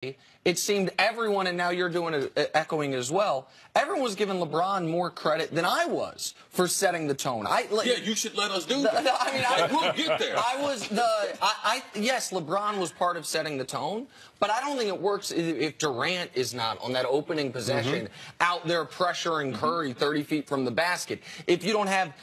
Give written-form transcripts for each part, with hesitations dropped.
it seemed everyone, and now you're doing it, echoing as well, everyone was giving LeBron more credit than I was for setting the tone. Yeah, you should let us do that. I mean, we'll get there. Yes, LeBron was part of setting the tone, but I don't think it works if Durant is not on that opening possession out there pressuring Curry 30 feet from the basket. If you don't have,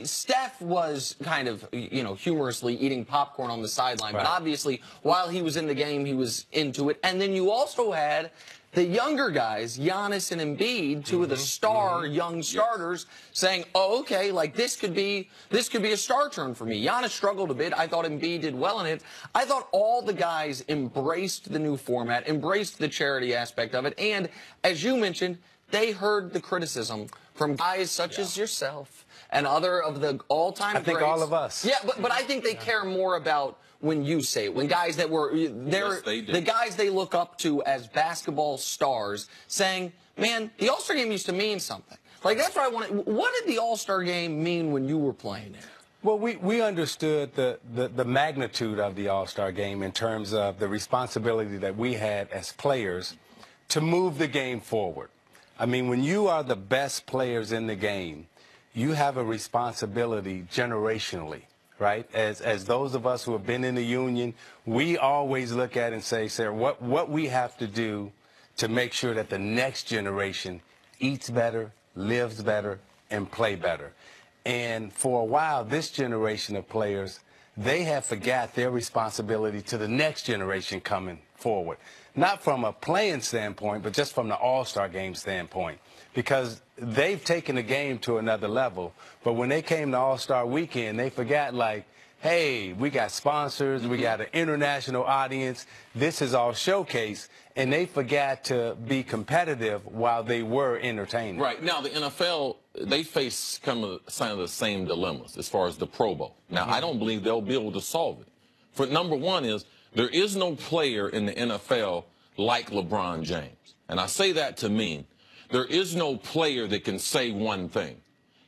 Steph was kind of, humorously eating popcorn on the sideline, but obviously while he was in the game, he was into it. And then you also had the younger guys, Giannis and Embiid, two of the young starters, saying, "Oh, okay, like this could be a star turn for me." Giannis struggled a bit. I thought Embiid did well in it. I thought all the guys embraced the new format, embraced the charity aspect of it, and as you mentioned, they heard the criticism from guys such as yourself and other of the all-time greats. I think all of us. Yeah, but I think they care more about when you say it, when guys that were the guys they look up to as basketball stars saying, "Man, the All-Star game used to mean something." Like, that's what I wanted. What did the All-Star game mean when you were playing it? Well, we understood the magnitude of the All-Star game in terms of the responsibility that we had as players to move the game forward. I mean, when you are the best players in the game, you have a responsibility generationally. Right? As those of us who have been in the union, we always look at and say, Sarah, what we have to do to make sure that the next generation eats better, lives better, and play better. And for a while, this generation of players, they have forgot their responsibility to the next generation coming forward. Not from a playing standpoint, but just from the All-Star game standpoint. Because they've taken the game to another level. But when they came to All-Star Weekend, they forgot, like, hey, we got sponsors, we got an international audience, this is all showcase, and they forgot to be competitive while they were entertaining. Right. Now, the NFL, they face some of the same dilemmas as far as the Pro Bowl. Now, I don't believe they'll be able to solve it. For number one is, there is no player in the NFL like LeBron James. And I say that to mean, there is no player that can say one thing.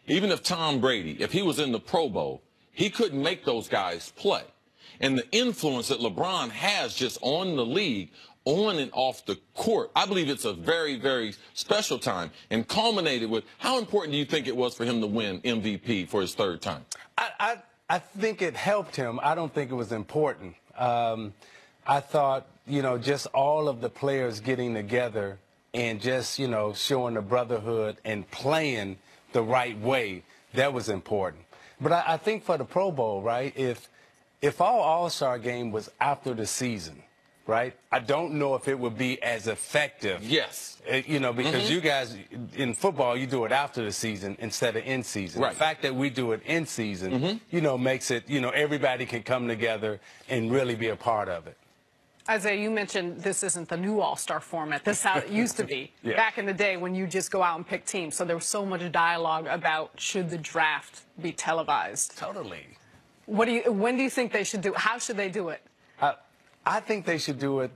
Even if Tom Brady, if he was in the Pro Bowl, he couldn't make those guys play. And the influence that LeBron has just on the league, on and off the court, I believe it's a very, very special time. And culminated with, how important do you think it was for him to win MVP for his third time? I think it helped him. I don't think it was important. I thought, just all of the players getting together and just, showing the brotherhood and playing the right way, that was important. But I think for the Pro Bowl, right, if our All-Star game was after the season, right, I don't know if it would be as effective. Yes. Because you guys, in football, you do it after the season instead of in season. Right. The fact that we do it in season, makes it, everybody can come together and really be a part of it. Isiah, you mentioned this isn't the new All-Star format. This is how it used to be back in the day when you just go out and pick teams. So there was so much dialogue about should the draft be televised. Totally. When do you think they should do it? How should they do it? I think they should do it,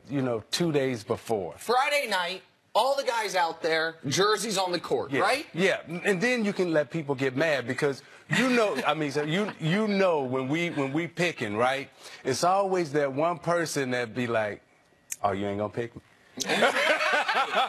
2 days before. Friday night, all the guys out there, jerseys on the court, right? Yeah, and then you can let people get mad because so when we picking, right? It's always that one person that be like, "Oh, you ain't gonna pick me."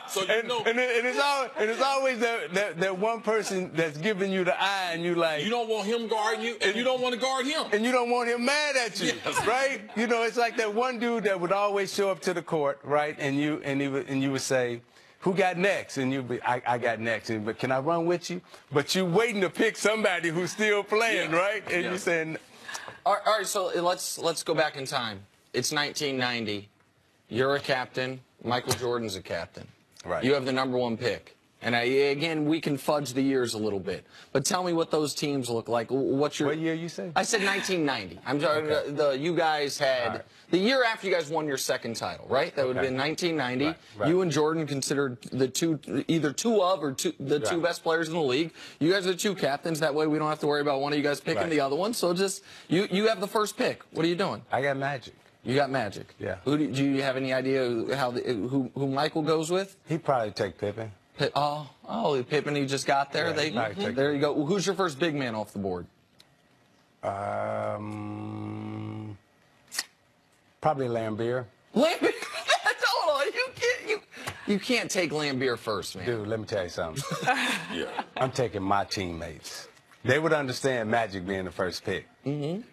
So and it's always that one person that's giving you the eye, and you like, you don't want him guarding you, and you don't want to guard him, and you don't want him mad at you, right? It's like that one dude that would always show up to the court, right? And you would say, "Who got next?" And you'd be, I got next. But can I run with you? But you waiting to pick somebody who's still playing, right? And you're saying, all right. So let's go back in time. It's 1990. You're a captain. Michael Jordan's a captain. Right. You have the #1 pick. And again, we can fudge the years a little bit. But tell me what those teams look like. What year you say? I said 1990. I'm sorry. Okay. You guys had the year after you guys won your second title, right? That would have been 1990. Right. You and Jordan considered the two best players in the league. You guys are the two captains. That way we don't have to worry about one of you guys picking the other one. So just you have the first pick. What are you doing? I got Magic. You got Magic. Yeah. Do you have any idea who Michael goes with? He'd probably take Pippen. Pippen, he just got there. Yeah, there you go. Who's your first big man off the board? Probably Lambeer. Lambeer? Hold on. You can't take Lambeer first, man. Dude, let me tell you something. Yeah. I'm taking my teammates. They would understand Magic being the first pick.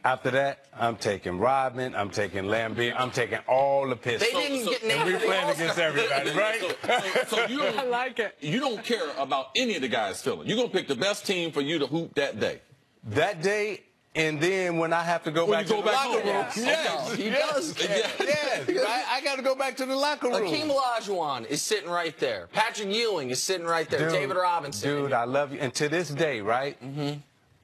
After that, I'm taking Rodman, I'm taking Lambeer, I'm taking all the Pistons. They didn't get named. And we're playing against everybody, right? So you don't, I like it. You don't care about any of the guys' feeling. You're going to pick the best team for you to hoop that day. That day, and then when I have to go back to the locker room, Yes. He does care. yes, I got to go back to the locker room. Akeem Olajuwon is sitting right there. Patrick Ewing is sitting right there. Dude, David Robinson. Dude, I love you. And to this day, right?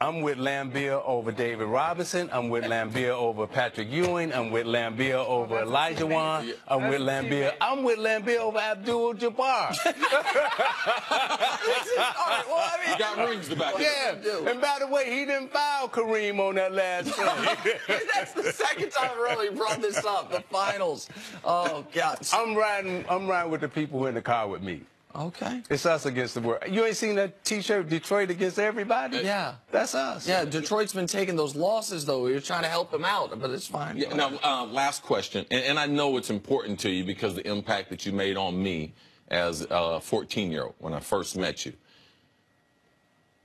I'm with Lambeer over David Robinson. I'm with Lambeer over Patrick Ewing. I'm with Lambeer over Olajuwon. I'm with Lambeer. I'm with Lambeer over Abdul-Jabbar. All right, well, I mean, You got rings to back. Yeah. And by the way, he didn't foul Kareem on that last play. that's the second time really brought this up. The finals. Oh God. I'm riding with the people who are in the car with me. Okay. It's us against the world. You ain't seen that T-shirt, Detroit against everybody? Yeah. That's us. Yeah, Detroit's been taking those losses, though. We were trying to help them out, but it's fine. Yeah, now, last question, and I know it's important to you because the impact that you made on me as a 14-year-old when I first met you.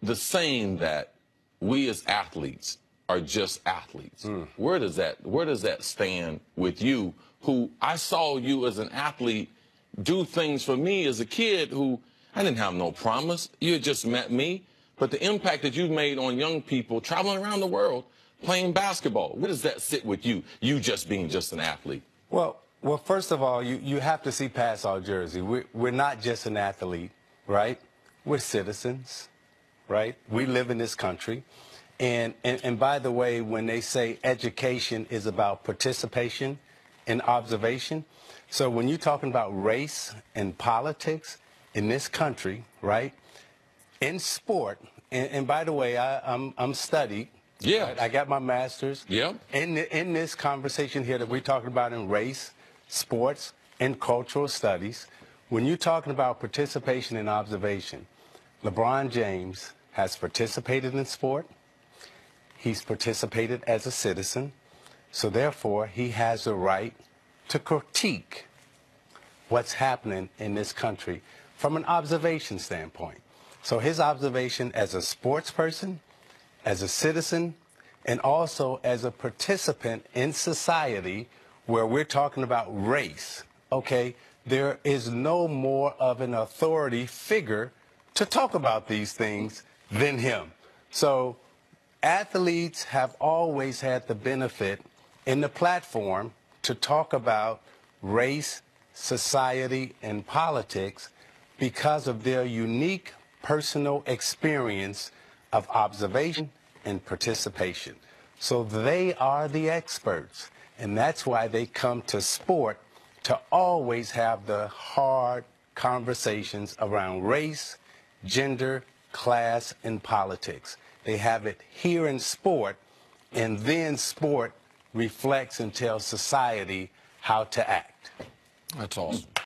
The saying that we as athletes are just athletes. Where does that stand with you, who I saw you as an athlete do things for me as a kid who I didn't have no promise. You had just met me. But the impact that you've made on young people traveling around the world playing basketball, where does that sit with you, you just being just an athlete? Well, first of all, you have to see past our jersey. We're not just an athlete, right? We're citizens, right? We live in this country. And by the way, when they say education is about participation and observation, so when you're talking about race and politics in this country, right, in sport, and by the way, I'm studied. Yeah. Right? I got my master's. Yeah. In this conversation here that we're talking about in race, sports, and cultural studies, when you're talking about participation and observation, LeBron James has participated in sport. He's participated as a citizen. So therefore, he has the right to critique what's happening in this country from an observation standpoint. So his observation as a sports person, as a citizen, and also as a participant in society where we're talking about race, okay, there is no more of an authority figure to talk about these things than him. So athletes have always had the benefit in the platform to talk about race, society, and politics because of their unique personal experience of observation and participation. So they are the experts, and that's why they come to sport to always have the hard conversations around race, gender, class, and politics. They have it here in sport, and then sport reflects and tells society how to act. That's awesome.